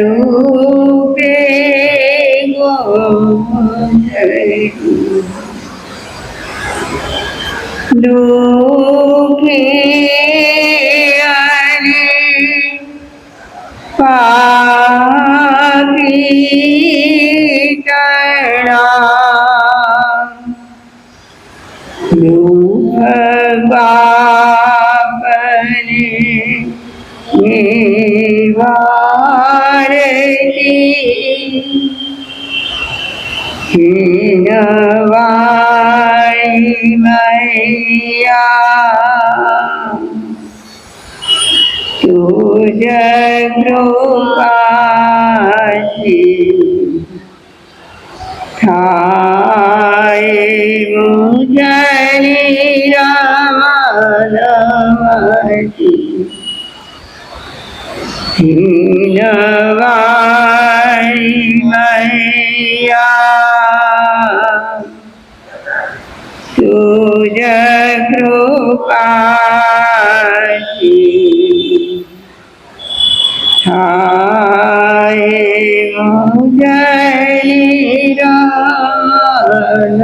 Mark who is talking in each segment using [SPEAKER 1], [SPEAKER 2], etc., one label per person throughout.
[SPEAKER 1] सूत्ररूपे दुखे पापी कणा दुख बापने निवारती हीनवाणी मैया तुझ कृपाथी थाय मुझनी रमणमती हीनवाणी मैया तुझ कृपाथी थाय मुझनी रमण।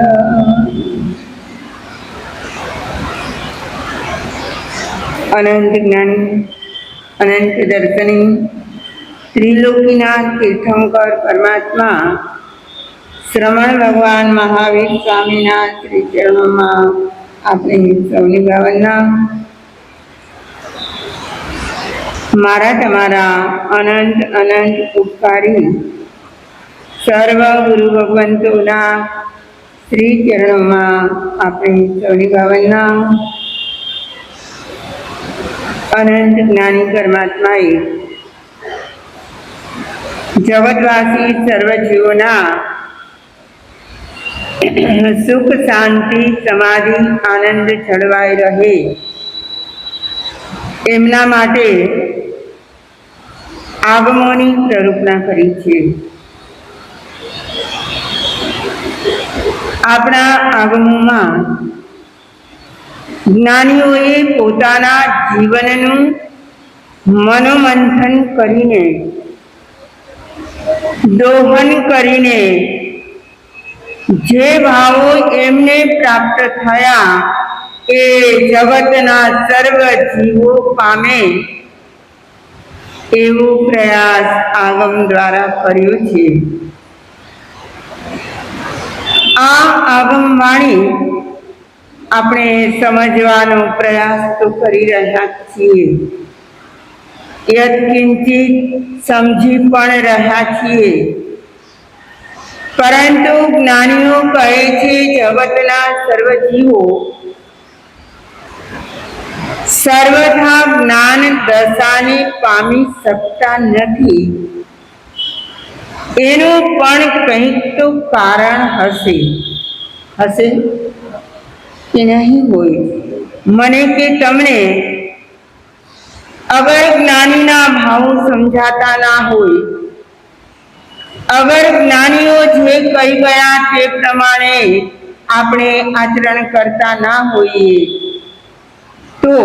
[SPEAKER 1] अनंत ज्ञानी अनंत दर्शनी त्रिलोकीनाथ तीर्थंकर परमात्मा श्रमण भगवान महावीर स्वामीना श्री चरणों अपने सौनी भावना मारा तमारा अनंत अनंत उपकारी सर्व गुरु भगवंतोना श्री चरणों अपने सौनी भावना अनंत ज्ञानी परमात्माए जगतवासी सर्व जीवोना सुख शांति समाधि आनंद छळवाई रहे एमना माटे આગમોની પ્રરૂપના કરી છે। આપણા આગમોમાં જ્ઞાનીઓએ પોતાના જીવનનું મનોમંથન કરીને દોહન કરીને જે ભાવો એમને પ્રાપ્ત થયા એ જગતના સર્વ જીવો પામે એવો પ્રયાસ આગમ દ્વારા કર્યો છે। આ આગમ વાણી આપણે સમજવાનો પ્રયાસ તો કરી રહ્યા છીએ, યત્કિંચિત સમજી પણ રહ્યા છીએ, પરંતુ જ્ઞાનીઓ કહે છે જગતના સર્વ જીવો સર્વથા જ્ઞાન દશાને પામી શકતા નથી। એનું પણ કંઈક તો કારણ હશે કે નહીં હોય। મને કે તમને અગર જ્ઞાનીના ભાવો સમજાતા ના હોય, અગર જ્ઞાનીઓ જે કહી ગયા તે પ્રમાણે આપણે આચરણ કરતા ના હોઈએ તો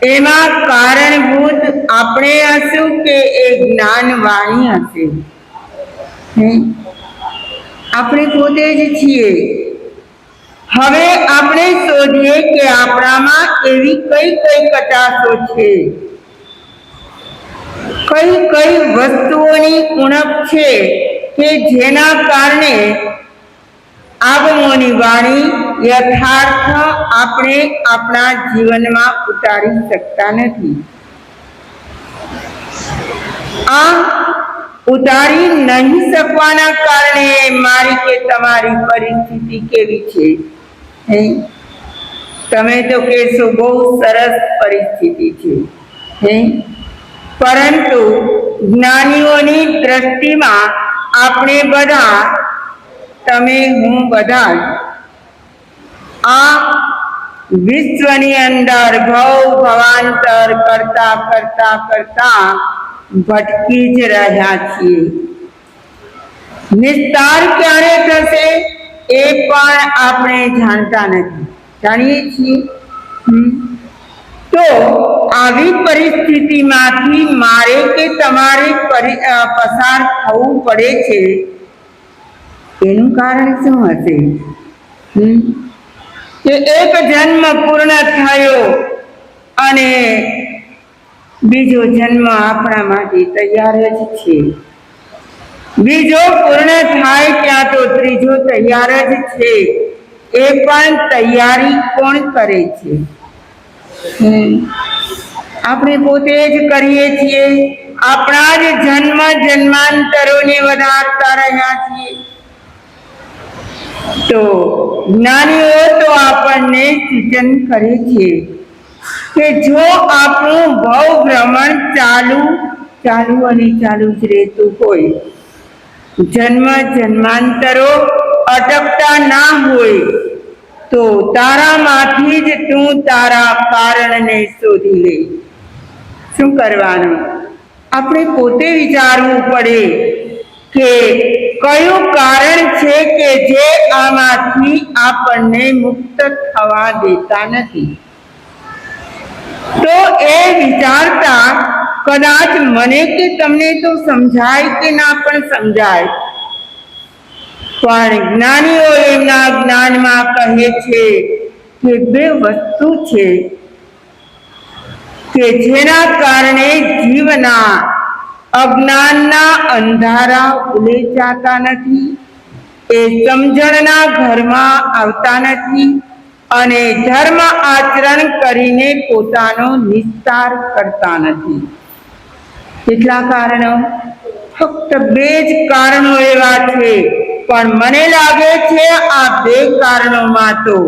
[SPEAKER 1] એમાં કારણભૂત આપણે હશું કે એ જ્ઞાનવાણી હશે? આપણે પોતે જ છીએ। હવે આપણે શોધીએ કે આપણામાં એવી કઈ કઈ કચાશો છે, કઈ કઈ વસ્તુઓની ઉણપ છે કે જેના કારણે આગમોની વાણી યથાર્થ આપણે આપણા જીવનમાં ઉતારી શકતા નથી। આ ઉતારી નહીં શકવાના કારણે મારી કે તમારી પરિસ્થિતિ કેવી છે? તમે તો કહેશો બહુ સરસ પરિસ્થિતિ છે, પરંતુ જ્ઞાનીઓની દ્રષ્ટિમાં આપણે બધા, તમે હું બધા આ વિશ્વની અંદર ભવ ભવાંતર કરતા કરતા કરતા ભટકી જ રહ્યા છીએ. નિસ્તાર ક્યારે થશે એ પણ આપણે જાણતા નથી. જાણીએ છીએ તો આવી પરિસ્થિતિમાંથી મારે કે તમારે પસાર થવું પડે છે. એનું કારણ શું હશે? કે એક જન્મ પૂર્ણ થયો અને બીજો જન્મ આપણા માટે તૈયાર જ છે. બીજો પૂર્ણ થાય ત્યાં તો ત્રીજો તૈયાર જ છે. એ પણ તૈયારી કોણ કરે છે? આપણે પોતે જ કરીએ છીએ. આપણા જ જન્મ જન્માંતરોને વધારતા રહ્યા છીએ. તો જ્ઞાનીઓ તો આપણને સૂચન કરે છે કે જો આપણું ભવ ભ્રમણ ચાલુ અને ચાલુ જ રહેતું હોય, જન્મ જન્માંતરો અટકતા ના હોય, તો તારામાંથી જ તું તારા કારણને શોધી લે. શું કરવાનું? આપણે પોતે વિચારવું પડે કે કયું કારણ છે કે જે આમાંથી આપણને મુક્ત થવા દેતા નથી. તો એ વિચારતા કદાચ મને કે તમને તો સમજાય કે ના પણ સમજાય, પણ જ્ઞાનીઓ એમના જ્ઞાનમાં કહે છે કે બે વસ્તુ છે કે જેના કારણે જીવના અજ્ઞાનના અંધારા ઉલેચાતા નથી, એ સમજણના ઘરમાં આવતા નથી અને ધર્મ આચરણ કરીને પોતાનો નિસ્તાર કરતા નથી. કેટલા કારણો? ફક્ત બે જ કારણો એવા છે, પણ મને લાગે છે આ બે કારણોમાં તો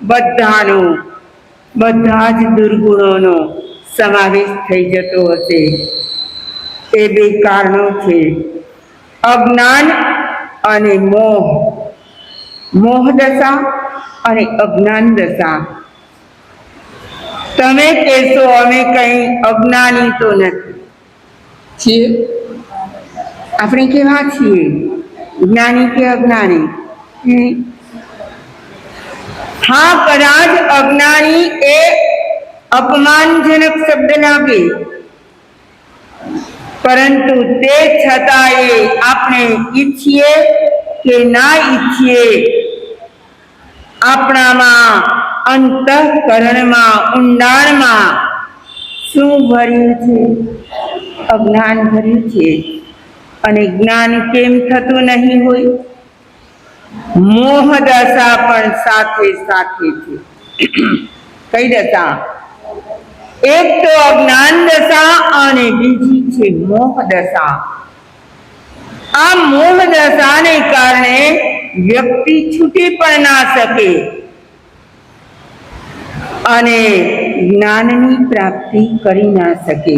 [SPEAKER 1] બધા જ દુર્ગુણોનો સમાવેશ થઈ જતો હશે. એ બે કારણો છે અજ્ઞાન અને મોહ. મોહ દશા અને અજ્ઞાન દશા. તમે કહેશો અમે કઈ અજ્ઞાની તો નથી છીએ. આપણે કેવા છીએ? જ્ઞાની કે અજ્ઞાની? હા, કદાચ અજ્ઞાની એ અપમાનજનક શબ્દ લાગે, પરંતુ તે છતાંય આપણે ઈચ્છીએ કે ના ઈચ્છીએ, આપણામાં અંતઃકરણમાં ઊંડાણમાં શું ભર્યું છે? અજ્ઞાન ભર્યું છે. અને જ્ઞાન કેમ થતું નહીં હોય? મોહ દશા પણ સાથે સાથે છે. કઈ દશા? એક તો અજ્ઞાન દશા અને બીજી છે મોહ દશા. આ મોહ દશાને કારણે વ્યક્તિ છૂટી પણ ના શકે અને જ્ઞાનની પ્રાપ્તિ કરી ના શકે.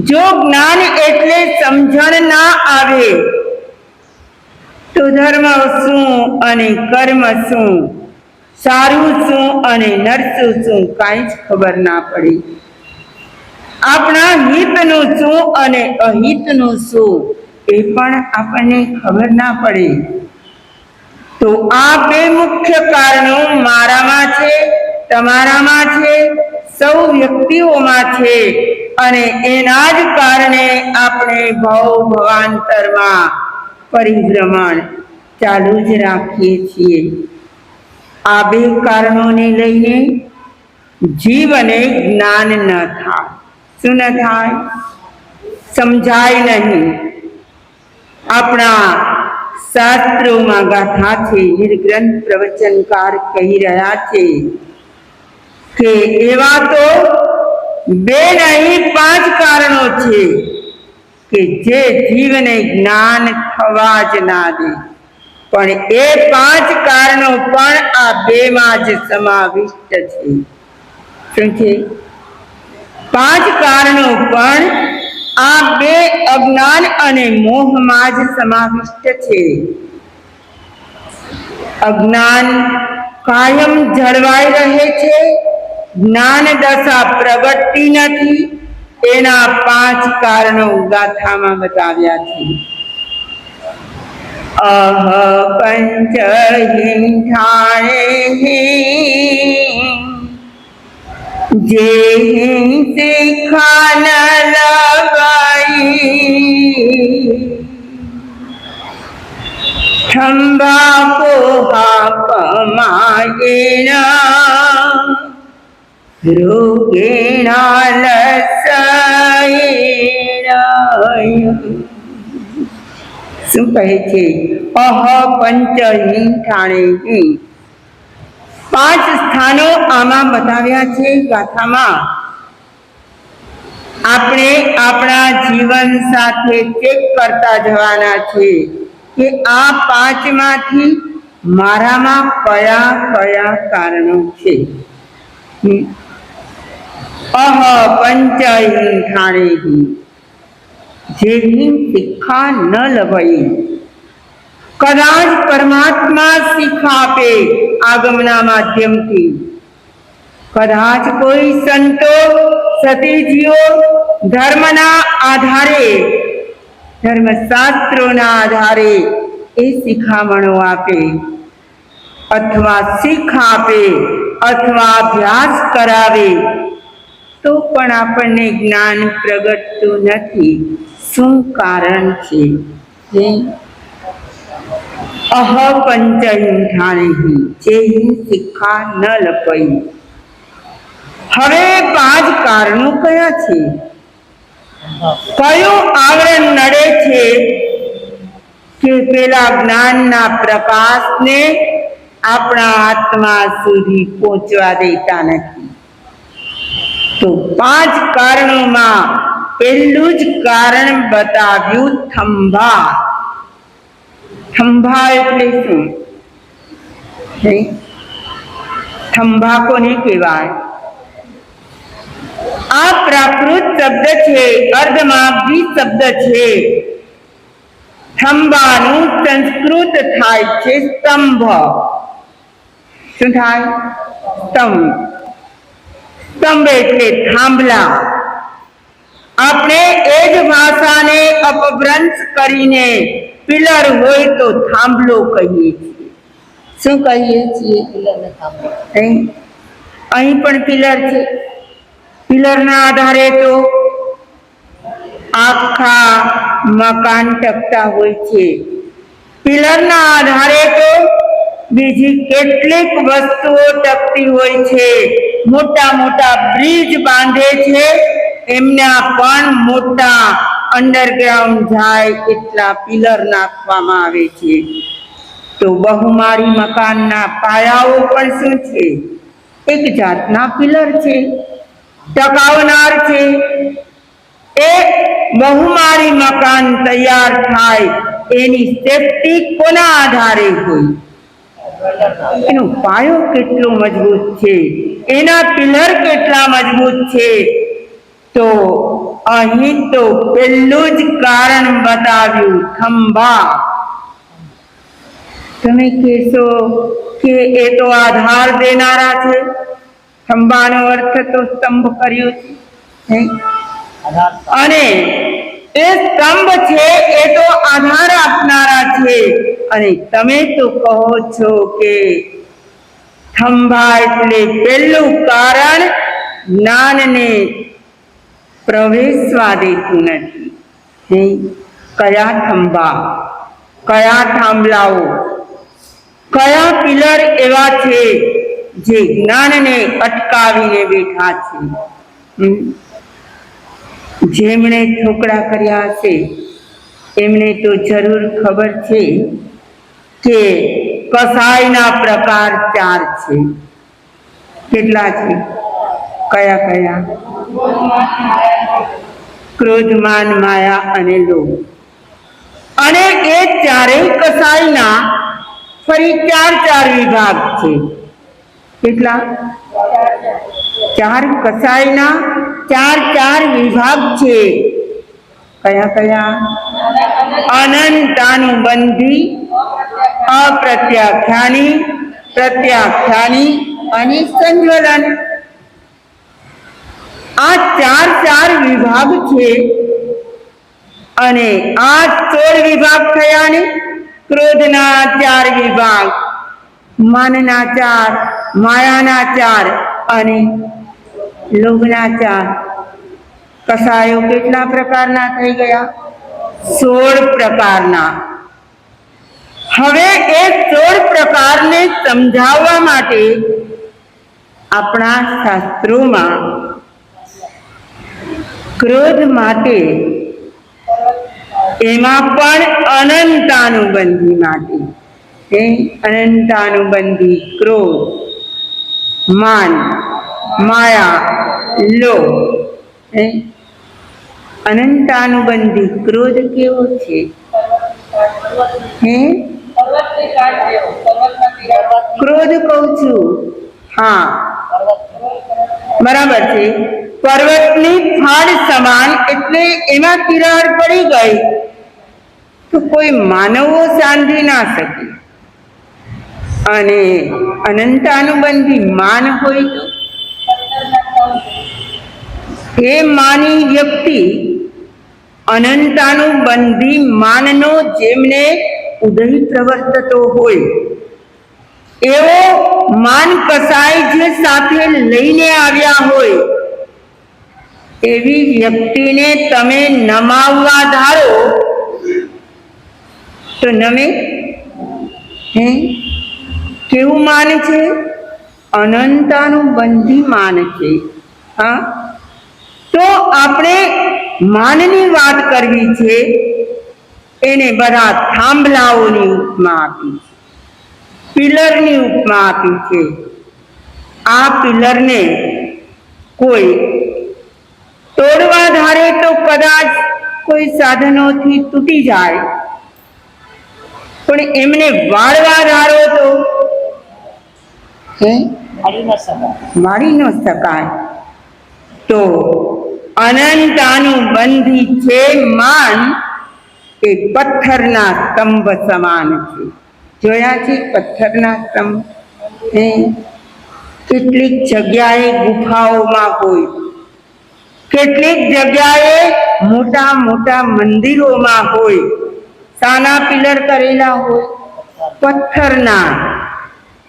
[SPEAKER 1] જો જ્ઞાન એટલે સમજણ ના આવે તો ધર્મ શું અને કર્મ શું, સારું શું અને નરસું શું, કાંઈ જ ખબર ના પડે. આપણા હિતનું શું અને અહિતનું શું એ પણ આપણને ખબર ના પડે. તો આ બે મુખ્ય કારણો મારામાં છે, તમારામાં છે, સૌ વ્યક્તિઓમાં છે અને એના જ કારણે આપણે ભવ ભવાંતરમાં પરિભ્રમણ ચાલુ જ રાખીએ છીએ. આ બે કારણોને લઈને જીવને જ્ઞાન ન થાય. શું ન થાય? સમજાય નહીં. આપણા શાસ્ત્રોમાં ગાથા છે, નિર્ગ્રંથ પ્રવચનકાર કહી રહ્યા છે કે એવા તો બે નહીં 5 કારણો છે કે જે જીવને જ્ઞાન થવા જ ના દે. પણ એ 5 કારણો પણ આ 2માં જ સમાવિષ્ટ છે. શું છે? 5 કારણો પણ આ 2 અજ્ઞાન અને મોહમાં જ સમાવિષ્ટ છે. અજ્ઞાન કાયમ જળવાઈ રહે છે, જ્ઞાન દશા પ્રગટતી નથી. એના 5 કારણો ગાથામાં બતાવ્યા છે. અહ પંચ હિંઠાણે જે શિખા ન લગાઈ ખંભા પોહા પમાયેના રોગેણા લસાયેના. શું કહે છે? અહ પંચ હિંઠાણે. 5 સ્થાનો આમાં બતાવ્યા છે ગાથામાં. આપણે આપણા જીવન સાથે ચેક કરતા જવાના છે કે આ 5માંથી મારામાં કયા કયા કારણો છે. અહ પંચ હિંઠાણે જેની શિક્ષા ન લવાઈ. કદાચ પરમાત્મા શિક્ષા આપે આગમના માધ્યમથી, કદાચ કોઈ સંતો સતીજીઓ ધર્મના આધારે, ધર્મશાસ્ત્રોના આધારે એ શિખામણો આપે, અથવા શીખ આપે, અથવા અભ્યાસ કરાવે, તો પણ આપણને જ્ઞાન પ્રગટતું નથી. શું કારણ છે? અહ પંચ હિંઠાણે જે શિક્ષા ન લપાઈ. હવે 5 કારણો કયા છે? કયું આવરણ નડે છે કે પેલા જ્ઞાનના પ્રકાશને આપણા આત્મા સુધી પહોંચવા દેતા નથી? તો 5 કારણોમાં પહેલું જ કારણ બતાવ્યું થંભા. થંભા એટલે શું? થંભા કોને કહેવાય? આ પ્રાકૃત શબ્દ છે, અર્ધમાગધી શબ્દ છે. થંભાનું સંસ્કૃત થાય છે સ્તંભ. શું થાય? સ્તંભ. સ્તંભ એટલે થાંભલા. આપણે એ જ ભાષાને અપભ્રંશ કરીને પિલર હોય તો થાંભલો કહીએ છીએ. શું કહીએ છીએ? અહીં પણ પિલર છે. પિલરના આધારે તો આખા મકાન ટકતા હોય છે. પિલરના આધારે તો બીજી કેટલીક વસ્તુઓ ટકતી હોય છે. મોટા મોટા બ્રિજ બાંધે છે, એમના પણ મોટા અંડરગ્રાઉન્ડ જાય એટલા પિલર નાખવામાં આવે છે. તો બહુમાળી મકાનના પાયાઓ પણ શું છે? એક જાતના પિલર છે, ટકાવનાર છે. એ બહુમાળી મકાન તૈયાર થાય એની સેફટી કોના આધારે હોય? એનો પાયો કેટલો મજબૂત છે, એના પિલર કેટલા મજબૂત છે. તો અહીં તો પહેલું જ કારણ બતાવ્યું થંભા. તમે કહેશો કે એ તો આધાર દેનારા છે. થંભાનો અર્થ તો સ્તંભ કર્યો છે, અને એ સ્તંભ છે એ તો આધાર આપનારા છે. અને તમે તો કહો છો કે થંભા એટલે પહેલું કારણ જ્ઞાનને પ્રવેશવા દેતું નથી. કયા થંભા, કયા થાંભલાઓ, કયા પિલર એવા છે જે જ્ઞાનને અટકાવીને બેઠા છે? જેમણે ઠોકડા કર્યા હશે એમને તો જરૂર ખબર છે કે કસાયના પ્રકાર 4 છે. કેટલા છે? કયા કયા? ક્રોધ, માન, માયા અને લોભ. અને એ ચારેય કસાયના ફરી ચાર વિભાગ છે. કેટલા? ચાર કસાયના ચાર વિભાગ છે. કયા કયા? અનંતાનુબંધી, અપ્રત્યાખ્યાની, પ્રત્યાખ્યાની અને સંજ્વલન. આ ચાર વિભાગ છે. અને આ 16 વિભાગ થયા ને. ક્રોધના 4 વિભાગ, માનના 4, માયાના 4 અને લોભના 4. કસાયો કેટલા પ્રકારના થઈ ગયા? 16 પ્રકારના. હવે એ 16 પ્રકારને સમજાવવા માટે આપણા શાસ્ત્રોમાં ક્રોધ માટે, એમાં પણ અનંતાનુબંધી માટે અનંતાનુબંધી ક્રોધ, માન, માયા, લોભ. અનંતાનુબંધી ક્રોધ કેવો છે? ક્રોધ કહું છું. હા, બરાબર છે. પર્વતની ફાડ સમાન, એટલે એમાં તિરાડ પડી ગઈ તો કોઈ માનવો સાંધી ના શકે. અને અનંતાનુબંધી માન હોય તો એ માની વ્યક્તિ અનંતાનુબંધી માનનો જેમને ઉદય પ્રવર્તતો હોય એવો માન કસાય જે સાથે લઈને આવ્યા હોય એવી વ્યક્તિને તમે નમાવવા ધારો તો નમે. કેવું માન છે? અનંતાનુબંધી માન છે. હા, તો આપણે માનની વાત કરવી છે. એને બધા થાંભલાઓની ઉપમા આપી છે, પિલરની ઉપમા આપી છે. આ પિલરને કોઈ તોડવા ધારે તો કદાચ કોઈ સાધનોથી તૂટી જાય, પણ એમને વાળવા ધારો તો વાળી ન શકાય. તો અનંતાનુબંધી છે માન એ પથ્થરના સ્તંભ સમાન છે. જોયા છે પથ્થરના સ્તંભ? કેટલીક જગ્યાએ ગુફાઓમાં હોય, કેટલીક જગ્યાએ મોટા મોટા મંદિરોમાં હોય. સાના પિલર કરેલા હોય? પથ્થરના.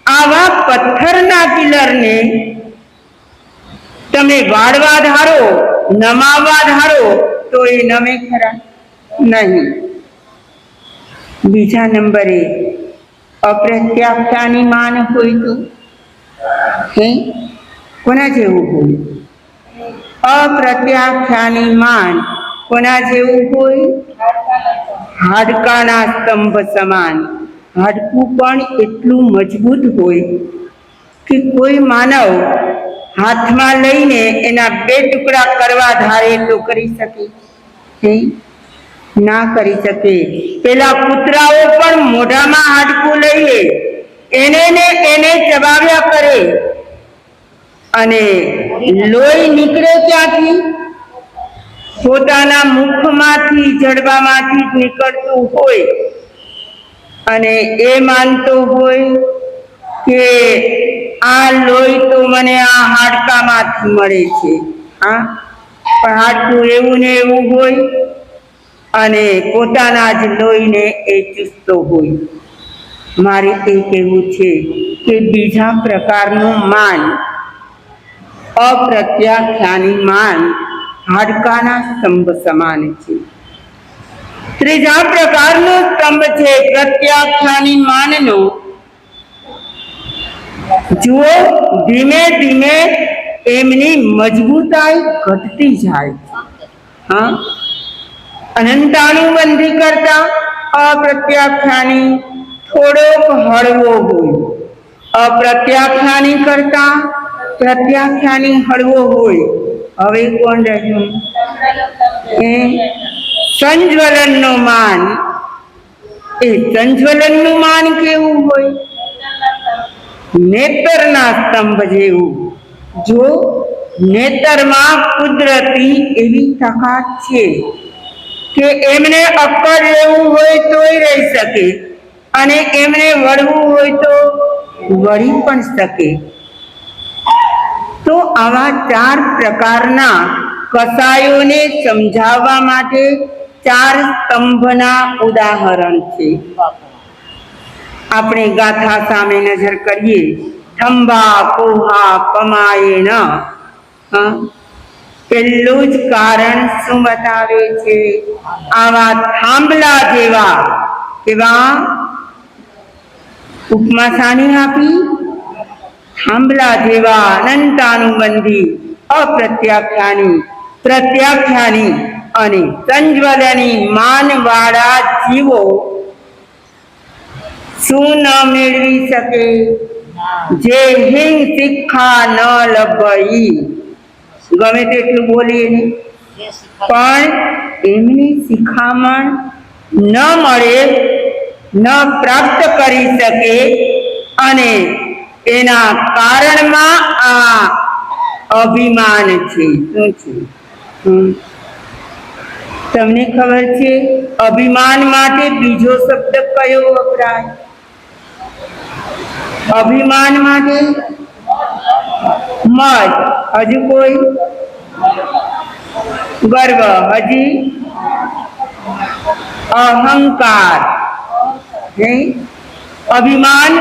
[SPEAKER 1] આવા પથ્થરના પિલરને તમે વાળવા ધારો, નમાવવા ધારો તો એ નમે ખરા? નહીં. બીજા નંબરે અપ્રત્યાખ્યાની માન હોય તો કોના જેવું હોય? અપ્રત્યાખ્યાની માન કોના જેવું હોય? હાડકાના સ્તંભ સમાન. હાડકું પણ એટલું મજબૂત હોય કે કોઈ માનવ હાથમાં લઈને એના 2 ટુકડા કરવા ધારે તો કરી શકે? ના કરી શકે. પેલા કૂતરાઓ પણ મોઢામાં હાડકું લઈએ એને ચબાવ્યા કરે, અને લોહી નીકળે ક્યાંથી? પોતાના મુખમાંથી, જડબામાંથી જ નીકળતું હોય. અને એ માનતો હોય કે આ લોહી તો મને આ હાડકામાંથી મળે છે. હા, પણ હાડકું એવું ને એવું હોય અને પોતાના જ લોહીને એ ચૂસતો હોય. મારે એ કહેવું છે કે બીજા પ્રકારનું માન, અપ્રત્યાખ્યાની માન હાડકાના સ્તંભ સમાન છે. ત્રીજા પ્રકારનો સ્તંભ છે પ્રત્યાખ્યાની માનનો. જુઓ, ધીમે ધીમે એમની મજબૂતાઈ ઘટતી જાય. હા, અનંતાનુબંધી કરતા અપ્રત્યાખ્યાની થોડોક હળવો હોય, અપ્રત્યાખ્યાની કરતા પ્રત્યાખ્યાની હળવો હોય. હવે કોણ રહ્યું? એ સંજ્વલનનું માન, એ સંજ્વલનનું માન કેવું હોય? નેત્રના સ્તંભ જેવું. જો નેત્રમાં કુદરતી એવી તાકાત છે કે એમને અક્કર રહેવું હોય તોય રહી શકે, અને એમને વળવું હોય તો વળી પણ શકે. તો આવા 4 પ્રકારના કસાયોને સમજાવવા માટે 4 સ્તંભના ઉદાહરણ છે. આપણે ગાથા સામે નજર કરીએ. થંભા કોહા પમાયેન. પેલું જ કારણ શું બતાવે છે? આવા થાંભલા જેવા. કેવા? ઉપમા શાની આપી? થાંભલા જેવા અનંતાનુબંધી, અપ્રત્યાખ્યાની, પ્રત્યાખ્યાની અને સંજ્વલની માનવાળા જીવો શું ન મેળવી શકે? જે હિંગ શિક્ષા ન લભઈ. ગમે તેટલું બોલીએ ને, પણ એમની શિખામણ ન મળે, ન પ્રાપ્ત કરી શકે, અને એના કારણમાં આ અભિમાન છે. શું છે? તમને ખબર છે અભિમાન માટે બીજો શબ્દ કયો વપરાય? અભિમાન માટે મદ. હજુ કોઈ? ગર્વ. હજી અહંકાર. અભિમાન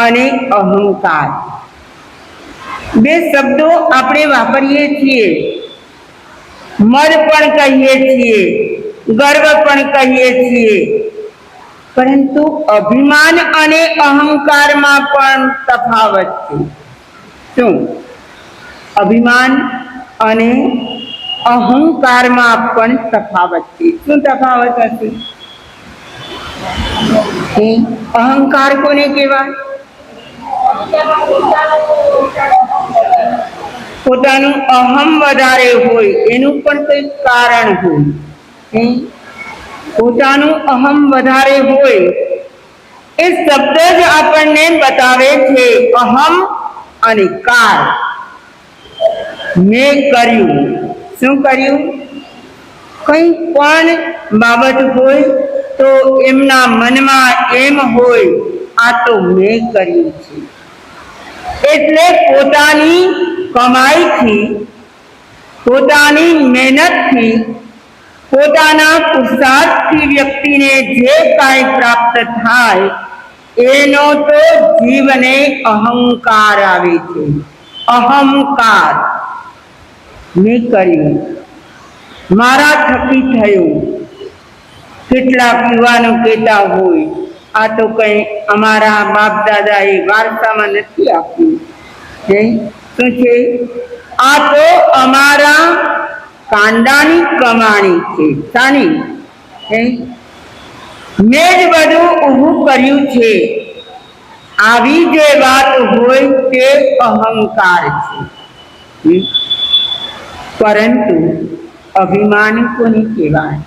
[SPEAKER 1] અને અહંકાર બે શબ્દો આપણે વાપરીએ છીએ. મદ પણ કહીએ છીએ, ગર્વ પણ કહીએ છીએ, પરંતુ અભિમાન અને અહંકારમાં પણ તફાવત છે. શું? અભિમાન અને અહંકારમાં પણ તફાવત છે. શું તફાવત હશે? અહંકાર કોને કહેવાય? પોતાનું અહમ વધારે હોય, એનું પણ કંઈક કારણ હોય. પોતાનું અહમ વધારે હોય એ શબ્દ જ આપણને બતાવે છે અહમ અને કાર. મેં કર્યું. શું કર્યું? કંઈ પણ બાબત હોય તો એમના મનમાં એમ હોય, આ તો મેં કર્યું છે. એટલે પોતાની કમાઈથી, પોતાની મહેનતથી, પોતાના પુરુષાર્થથી વ્યક્તિને જે કાંઈ પ્રાપ્ત થાય એનો તો જીવને અહંકાર આવે છે. અહંકાર. મેં કર્યું, મારા થકી થયું. કેટલાક યુવાનો કહેતા હોય, આ તો કંઈ અમારા બાપ દાદાએ વારસામાં નથી આપ્યું. શું છે? આ તો અમારા કાંડાની કમાણી છે. શાની? મેં જ બધું ઊભું કર્યું છે. આવી જે વાત હોય તે અહંકાર છે. પરંતુ અભિમાન કોને કહેવાય?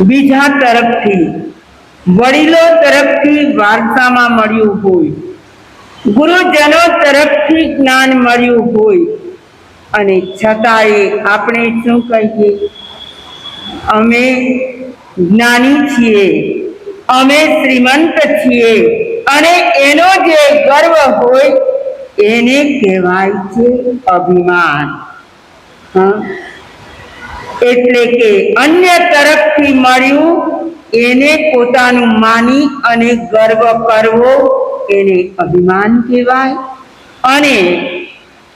[SPEAKER 1] બીજા તરફથી, વડીલો તરફથી વારસામાં મળ્યું હોય, ગુરુજનો તરફથી જ્ઞાન મળ્યું હોય, અને છતાંય આપણે શું કહીએ? અમે જ્ઞાની છીએ, અમે શ્રીમંત છીએ, અને એનો જે ગર્વ હોય એને કહેવાય છે અભિમાન. એટલે કે અન્ય તરફથી મળ્યું એને પોતાનું માની અને ગર્વ કરવો એને અભિમાન કહેવાય, અને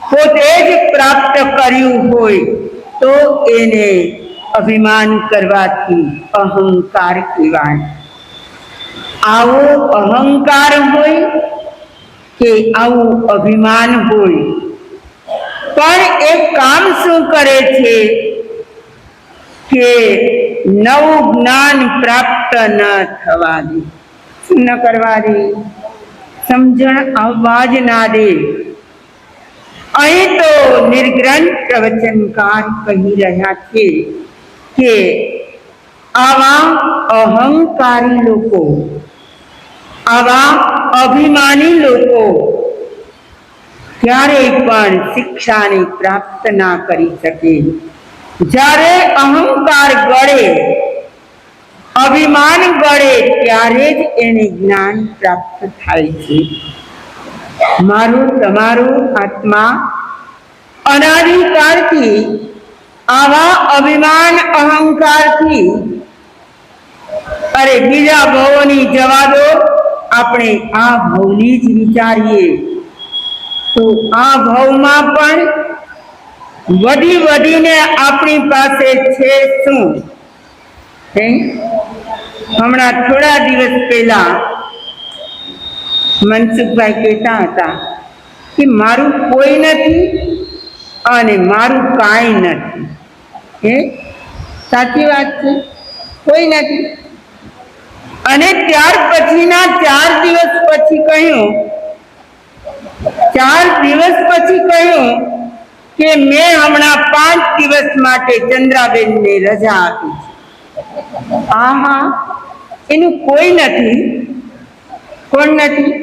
[SPEAKER 1] પોતે જ પ્રાપ્ત કર્યું હોય તો એને અભિમાન કરવાથી અહંકાર કહેવાય. આવો અહંકાર હોય કે આવું અભિમાન હોય, પણ એ કામ શું કરે છે કે નવું જ્ઞાન પ્રાપ્ત ન થવા દે. શું ન કરવા દે? સમજણ આવવા જ ના દે. અહીં તો નિર્ગ્રંથ પ્રવચનકાર કહી રહ્યા છે કે આવા અહંકારી લોકો, આવા અભિમાની લોકો ક્યારેય પણ શિક્ષાને પ્રાપ્ત ના કરી શકે. જ્યારે અહંકાર ગળે, અભિમાન ગળે, ત્યારે જ એને જ્ઞાન પ્રાપ્ત થાય છે. મારું તમારું આત્મા અનાદિકાળથી આવા અભિમાન અહંકારથી, અરે બીજા ભવોની જવા દો, આપણે આ ભવની જ વિચારીએ તો આ ભવમાં પણ વધી વધીને આપણી પાસે છે શું? હમણાં થોડા દિવસ પહેલા મનસુખભાઈ કહેતા હતા કે મારું કોઈ નથી અને મારું કાંઈ નથી. સાચી વાત છે, કોઈ નથી. અને ત્યાર પછીના 4 દિવસ પછી કહ્યું, 4 દિવસ પછી કહ્યું કે મેં હમણાં 5 દિવસ માટે ચંદ્રાબેનને રજા આપી છે. આહા, એનું કોઈ નથી. કોણ નથી?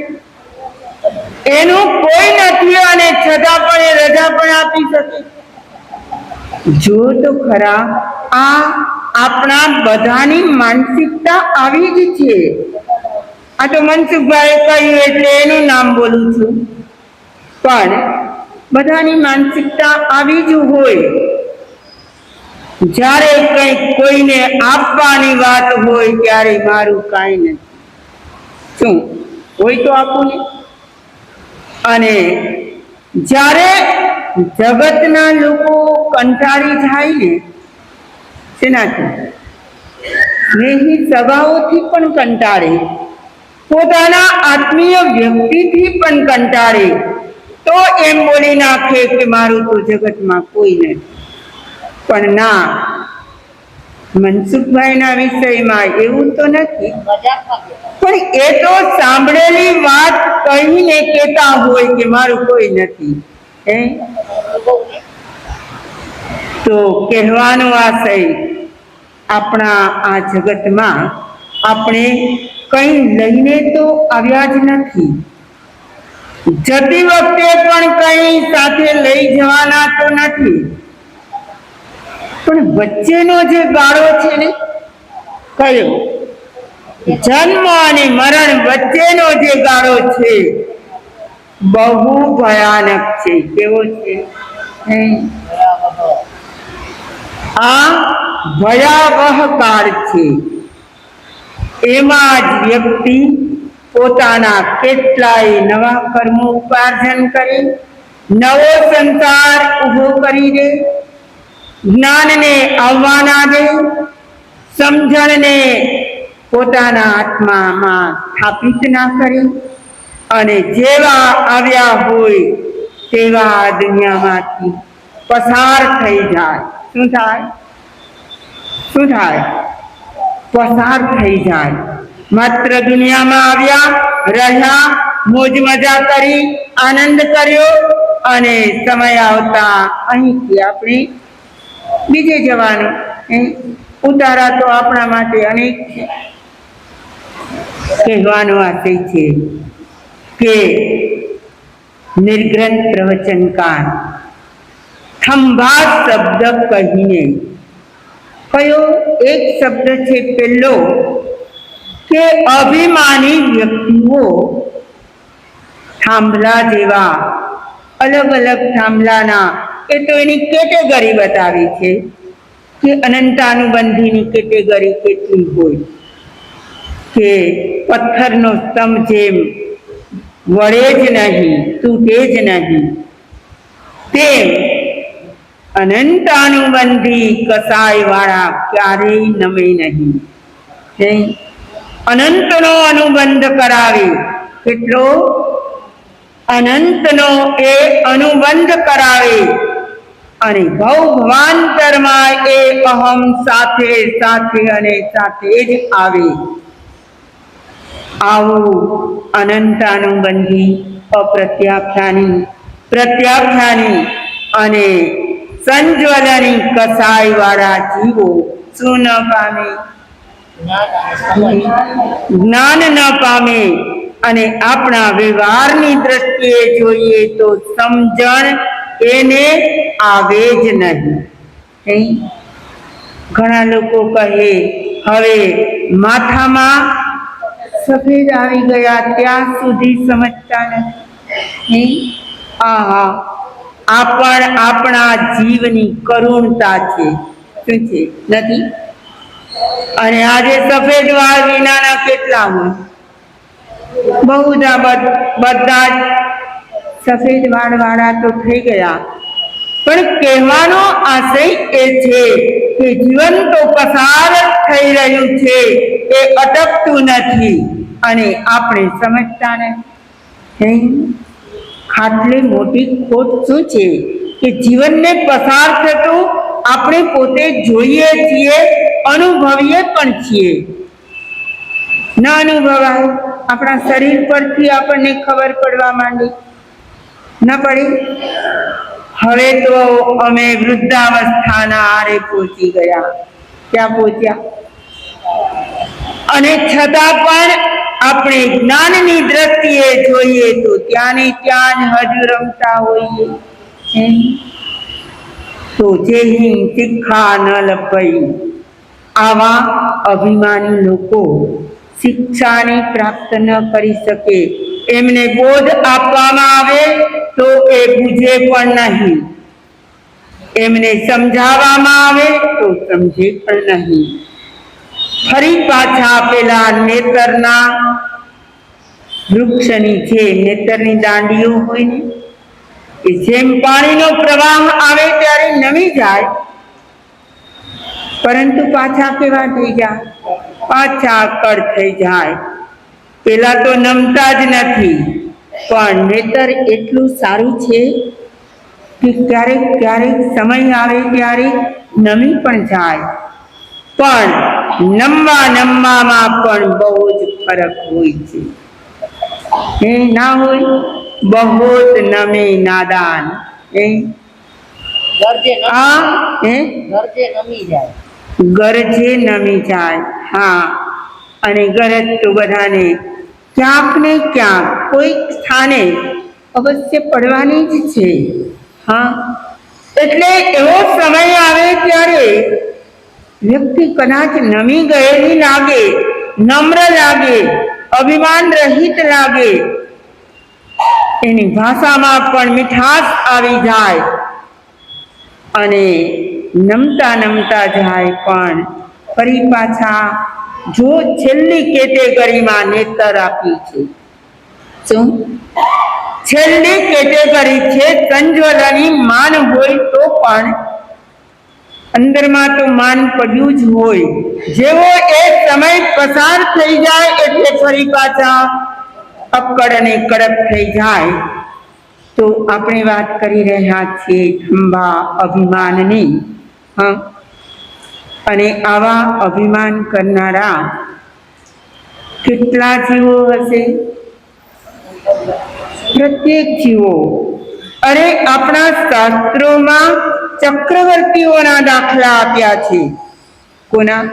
[SPEAKER 1] એનું કોઈ નથી અને છતાં પણ એ રજા પણ આપી શકે. જો તો ખરા, આ આપણા બધાની માનસિકતા આવી જ છે. આ તો મનસુખભાઈએ કહ્યું એટલે એનું નામ બોલું છું, પણ બધાની માનસિકતા આવી જ હોય. જ્યારે કંઈક કોઈને આપવાની વાત હોય ત્યારે મારું કાંઈ નથી. શું હોય તો આપું ને. અને જ્યારે જગતના લોકો કંટાળી જાય ને, શેનાથી? સ્નેહી સગાઓથી પણ કંટાળે, પોતાના આત્મીય વ્યક્તિથી પણ કંટાળે, તો એમ બોલી નાખે કે મારું તો જગતમાં કોઈ નથી. પણ ના, મનસુખભાઈના વિષયમાં એવું તો નથી. પણ એ તો સાંભળેલી વાત કહીને કહેતા હોય કે મારું કોઈ નથી. તો કહેવાનો આશય, આપણા આ જગતમાં આપણે કંઈ લઈને તો આવ્યા જ નથી. જતી વખતે પણ કંઈ સાથે લઈ જવાના તો નથી. પણ વચ્ચેનો જે ગાળો છે ને, કયો? જન્મ અને મરણ વચ્ચેનો જે ગાળો છે, બહુ ભયાનક છે. કેવો છે? આ ભયાવહ કાળ છે. એમાં જ વ્યક્તિ પોતાના કેટલાય નવા કર્મો ઉપાર્જન કરે, નવો સંસાર ઊભો કરી દે, જ્ઞાનને આવવાના દે, સમજણને પોતાના આત્મામાં સ્થાપિત ના કરી, અને જેવા આવ્યા હોય તેવા આ દુનિયામાંથી પસાર થઈ જાય. શું થાય? શું થાય? પસાર થઈ જાય. માત્ર દુનિયામાં આવ્યા, રહ્યા, મોજ મજા કરી, આનંદ કર્યો, અને સમય આવતા અહીંથી આપણે બીજે જવાનું. ઉતારા તો આપણા માટે અનેક છે. કહેવાનો આશય છે કે નિર્ગ્રંથ પ્રવચનકાર થંભા શબ્દ કહીને, કયો એક શબ્દ છે પેલો, કે અભિમાની વ્યક્તિઓ થાંભલા જેવા, અલગ અલગ થાંભલાના, એ તો એની કેટેગરી બતાવી છે કે અનંતાનુબંધીની કેટેગરી કેટલી હોય, કે પથ્થરનો સ્તંભ જેમ વળે જ નહીં, તૂટે જ નહીં, તેમ અનંતાનુબંધી કસાય વાળા ક્યારેય નમે નહીં. અનંતનો અનુબંધ કરાવે. કેટલો? અનંતનો એ અનુબંધ કરાવે, અને ભવભાવાંતરમાં એ અહમ સાથે સાથે અને સાથે જ આવે. આવું અનંતાનુબંધી અપ્રત્યાખ્યાની પ્રત્યાખ્યાની અને સંજ્વલની કસાઈ વાળા જીવો શું ન પામે? જ્ઞાન ન પામે. અને આપણા વ્યવહારની દ્રષ્ટિએ જોઈએ તો સમજણ એને આવે જ નહીં. ઘણા લોકો કહે હવે માથામાં સફેદ આવી ગયા ત્યાં સુધી સમજતા નથી. આહા, આ પણ આપણા જીવની કરુણતા છે. શું છે? નથી. અને આજે સફેદ વાળ વિનાના કેટલા હોય? બધા જ સફેદ વાળ વાળા તો થઈ ગયા. પણ કહેવાનો આશય એ છે કે જીવન તો પસાર થઈ રહ્યું છે, એ અટકતું નથી. અને આપણે સમજતા નથી. આટલી મોટી ખોટ શું છે કે જીવનને પસાર થતું આપણે પોતે જોઈએ છીએ, અનુભવીએ પણ છીએ. ન અનુભવાય આપણા શરીર પરથી આપણને ખબર પડવા માંડી. ન પડી? હવે તો અમે વૃદ્ધાવસ્થાના આરે પહોંચી ગયા. ક્યાં પહોંચ્યા? અને છતાં પણ આપણે જ્ઞાનની દ્રષ્ટિએ જોઈએ તો ત્યાં ને ત્યાં જ હજુ રમતા હોઈએ. તો જે શિક્ષા ન લપઈ, આવા અભિમાની લોકો શિક્ષાને પ્રાપ્ત ન કરી શકે. એમને બોધ આપવામાં આવે તો એ બુঝે પણ નહીં. એમને સમજાવવામાં આવે તો સમજે પણ નહીં. ફરી પાછા પેલા નેતરના વૃક્ષની જે નેતરની દાંડીઓ હોય ને, કે જેમ પાણીનો પ્રવાહ આવે ત્યારે નમી જાય, પરંતુ પાછા કેવા થઈ જાય? પાછા કડ થઈ જાય. પેલા તો નમતા જ નથી. પણ નેતર એટલું સારું છે કે ક્યારેક ક્યારેક સમય આવે ત્યારે નમી પણ જાય. પણ નમવામાં પણ બહુ જ ફરક હોય છે. એ ના હોય? બહોત નમે નાદાન. ગરજે નમી જાય. હા, અને ગરજ તો બધાને ક્યાંક ને ક્યાંક કોઈક સ્થાને અવશ્ય પડવાની જ છે. હા, એટલે એવો સમય આવે ત્યારે વ્યક્તિ કદાચ નમી ગયેલી લાગે, નમ્ર લાગે, અભિમાન રહિત લાગે, એની ભાષામાં પણ મીઠાશ આવી જાય અને નમતા નમતા જાય. પણ ફરી પાછા જો છેલ્લી કેટેગરીમાં નેતર આપી છે. શું? છેલ્લી કેટેગરી છે સંજ્વલની. માન હોય તો પણ અંદરમાં તો માન પડ્યું જ હોય. જેવો એક સમય પસાર થઈ જાય એટલે ફરી પાછા અક્કડ અને કડક થઈ જાય. તો આપણે વાત કરી રહ્યા છીએ ખંભા અભિમાનની. હા, અને આવા અભિમાન કરનારા કેટલા જીવો હશે? પ્રત્યેક જીવો. અરે આપણા શાસ્ત્રોમાં ચક્રવર્તીઓના દાખલા આપ્યા છે. કોના?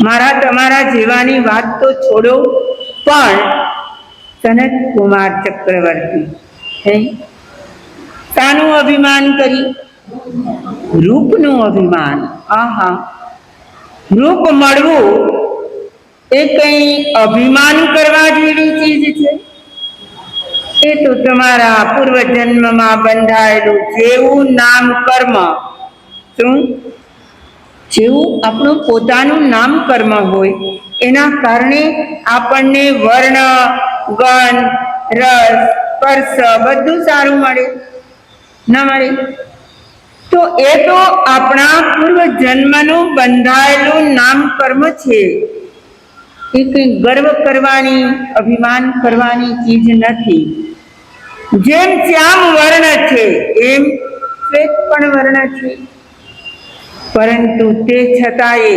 [SPEAKER 1] મારા તમારા જેવાની વાત તો છોડો, પણ સનત કુમાર ચક્રવર્તી શાનું અભિમાન કરી? રૂપનું અભિમાન. આહા, રૂપ મળવું એ કઈ અભિમાન કરવા જેવી ચીજ છે? એ તો તમારા પૂર્વજન્મમાં બંધાયેલું જેવું નામ કર્મ. શું? જેવું આપણું પોતાનું નામ કર્મ હોય એના કારણે આપણને વર્ણ, ગંધ, રસ, સ્પર્શ બધું સારું મળે? ન મળે? તો એ તો આપણા પૂર્વ જન્મનું બંધાયેલું નામ કર્મ છે. એ કંઈ ગર્વ કરવાની, અભિમાન કરવાની ચીજ નથી. જેમ શ્યામ વર્ણ છે એમ શ્વેત પણ વર્ણ છે. પરંતુ તે છતાંય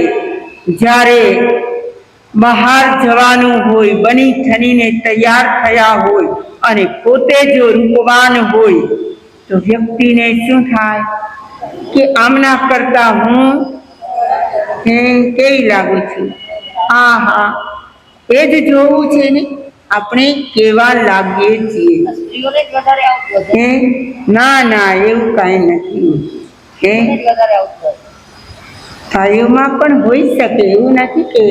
[SPEAKER 1] જ્યારે બહાર જવાનું હોય, બની ઠનીને તૈયાર થયા હોય અને પોતે જો રૂપવાન હોય તો વ્યક્તિને શું થાય કે આમના કરતા હું કેવી લાગુ છું, હા હા એ જ જોવું છે ને, આપણે કેવા લાગીએ છીએ. ના ના એવું કાંઈ નથી. થાળીઓમાં પણ હોઈ શકે, એવું નથી કે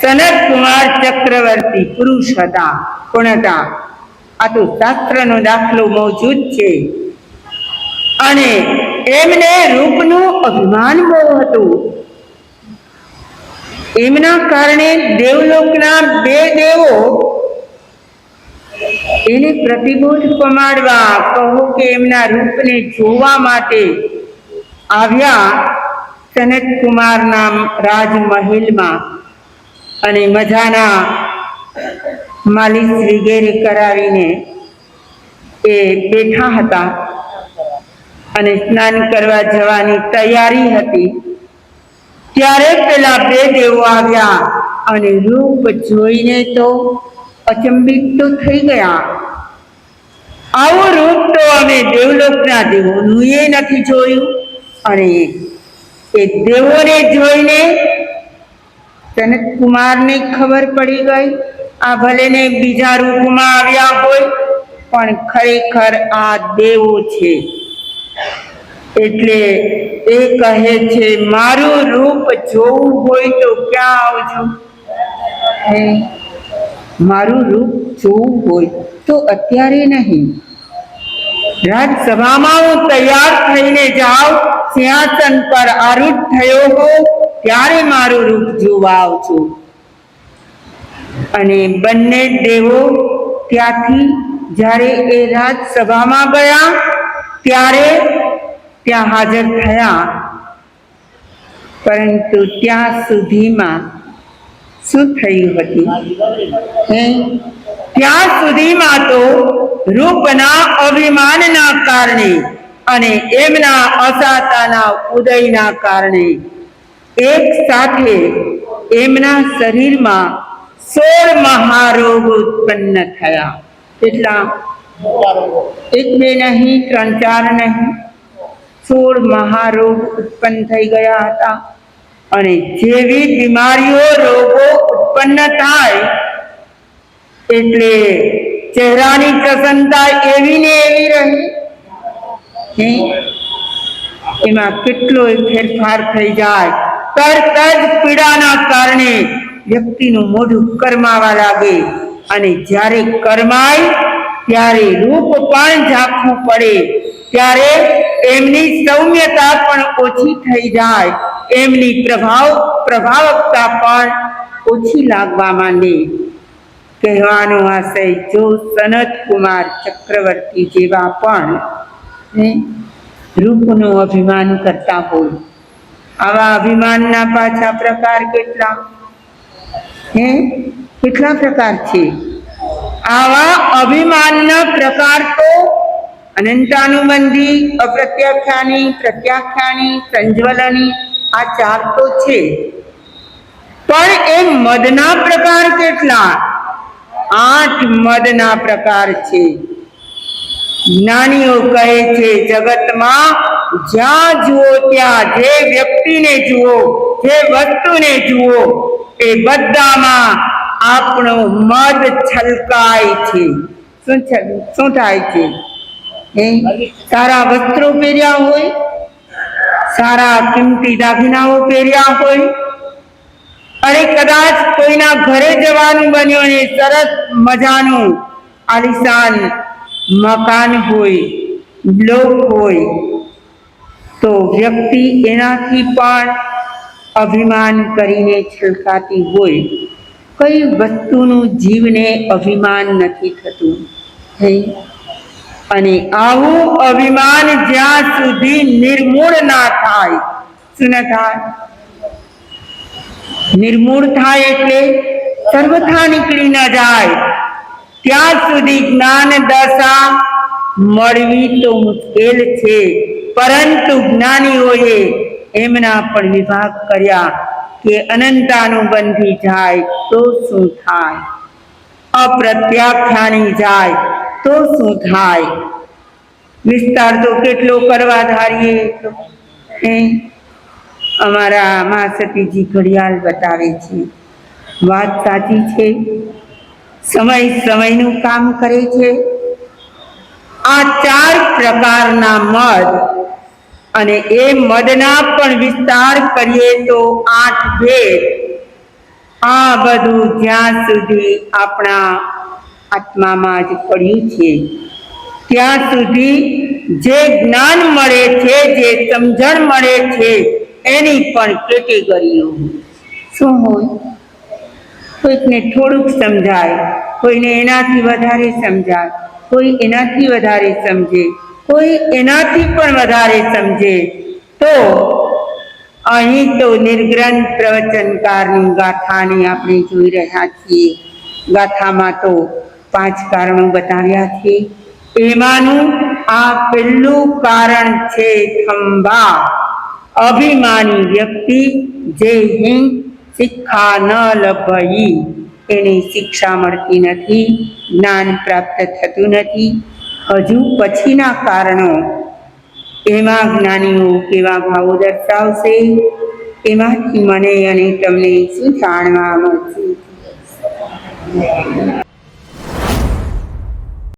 [SPEAKER 1] સનત કુમાર ચક્રવર્તી પુરુષ હતા, કોણ હતા? આ તો શાસ્ત્રનો દાખલો મોજૂદ છે. અને એમને રૂપનું અભિમાન બહુ હતું. એમના કારણે દેવલોકના બે દેવો એને પ્રતિબોધ પમાડવા, કહો કે એમના રૂપને જોવા માટે આવ્યા સનત કુમારના રાજમહેલમાં. અને મજાના માલિશ વગેરે કરાવીને એ બેઠા હતા અને સ્નાન કરવા જવાની તૈયારી હતી. ત્યારે પેલા બે દેવો આવ્યા અને રૂપ જોઈને તો અચંબિત તો થઈ ગયા. આવું રૂપ તો અમે દેવલોકના દેવોનું એ નથી જોયું. અને એ દેવોને જોઈને સનત કુમારને ખબર પડી ગઈ, આ ભલે ને બીજા રૂપમાં આવ્યા હોય પણ ખરેખર આ દેવો છે. એટલે એ કહે છે, મારું રૂપ જોવું હોય તો ક્યાં આવજો? મારું રૂપ જોવું હોય તો અત્યારે નહીં, રાજસભામાં હું તૈયાર થઈને જાઉં, સિંહાસન પર આરૂઢ થયો હોઉં ત્યારે મારું રૂપ જોવા આવજો. અને બંને દેવો ત્યાંથી જ્યારે એ રાજસભામાં ગયા ત્યારે ત્યાં હાજર થયા. પરંતુ ત્યાં સુધીમાં શું થયું હતું? ત્યાં સુધીમાં તો રૂપના અભિમાનના કારણે અને એમના અસાતાના ઉદયના કારણે એક સાથે એમના શરીરમાં 16 મહારોગ ઉત્પન્ન થયા. કેટલા? 1 2 નહીં, 3 4 નહીં, 16 મહારોગ ઉત્પન્ન થઈ ગયા હતા. અને જેવી બીમારીઓ રોગો ઉત્પન્ન થાય એટલે ચહેરાની પ્રસન્નતા એવી ને એવી રહે, એમાં કેટલો ફેરફાર થઈ જાય. તરત જ પીડાના કારણે વ્યક્તિનું મોઢું કરમાવા લાગે અને જ્યારે કરમાય ત્યારે રૂપ પણ ઝાંખું પડે, ત્યારે એમની સૌમ્યતા પણ ઓછી થઈ જાય, એમની પ્રભાવકતા પણ ઓછી લાગવા માંડે. કહેવાનો આશય, જો સનત કુમાર ચક્રવર્તી જેવા પણ રૂપનું અભિમાન કરતા હોય, આવા અભિમાનના પાછા પ્રકાર કેટલા કેટલા પ્રકાર છે? આવા અભિમાનના પ્રકાર તો અનંતાનુબંધી, અપ્રત્યાખ્યાની, પ્રત્યાખ્યાની, સંજ્વલની, આ 4 તો છે. પણ એ મદના પ્રકાર કેટલા? 8 મદના પ્રકાર છે. જ્ઞાનીઓ કહે છે, જગતમાં જ્યાં જુઓ ત્યાં જે વ્યક્તિને જુઓ, જે વસ્તુને જુઓ, એ બધામાં આપણો મદ છલકાય છે. શું થાય છે? સારા વસ્ત્રો પહેર્યા હોય, સારા કિંમતી દાગીનાઓ પહેર્યા હોય, અને કદાચ કોઈના ઘરે જવાનું બન્યું ને સરસ મજાનું આલિશાન મકાન હોય, બ્લોક હોય, તો વ્યક્તિ એનાથી પણ અભિમાન કરીને છલકાતી હોય. કઈ વસ્તુનું જીવને અભિમાન નથી થતું? અને આવું અભિમાન જ્યાં સુધી નિર્મૂળ ના થાય, શું ના થાય? નિર્મૂળ થાય એટલે સર્વથા નીકળી ન જાય, ત્યાં સુધી જ્ઞાન દશા મળવી તો મુશ્કેલ છે. પરંતુ જ્ઞાનીઓએ એમના પણ વિભાગ કર્યા કે અનંતાનુબંધી જાય તો શું થાય? અપ્રત્યાખ્યાની જાય તો શું થાય? વિસ્તાર તો કેટલો કરવા ધારીએ એટલો. અમારા મા સતીજી ઘડિયાળ બતાવે છે, વાત સાચી છે. સમય સમયનું કામ કરે છે. આ 4 પ્રકારના મદ, અને એ મદના પણ વિસ્તાર કરીએ તો 8 ભેદ. આ બધું જ્યાં સુધી આપણા આત્મામાં જ પડ્યું છે ત્યાં સુધી જે જ્ઞાન મળે છે, જે સમજણ મળે છે, એની પણ કેટેગરીઓ શું હોય? કોઈકને થોડુંક સમજાય, કોઈને એનાથી વધારે સમજાય, કોઈ એનાથી વધારે સમજે, કોઈ એનાથી પણ વધારે સમજે. તો અહીં તો નિર્ગ્રંથ પ્રવચનકારની ગાથાને આપણે જોઈ રહ્યા છીએ. ગાથામાં તો 5 કારણો બતાવ્યા છે. એમાંનું આ પહેલું કારણ છે ખંભા. અભિમાની વ્યક્તિ જે હિંગ શિક્ષા ન લભઈ, એને શિક્ષા મળતી નથી, જ્ઞાન પ્રાપ્ત થતું નથી. હજુ પછીના કારણો, એમાં જ્ઞાનીઓ કેવા ભાવો દર્શાવશે, એમાંથી મને અને તમને શું જાણવા મળશે?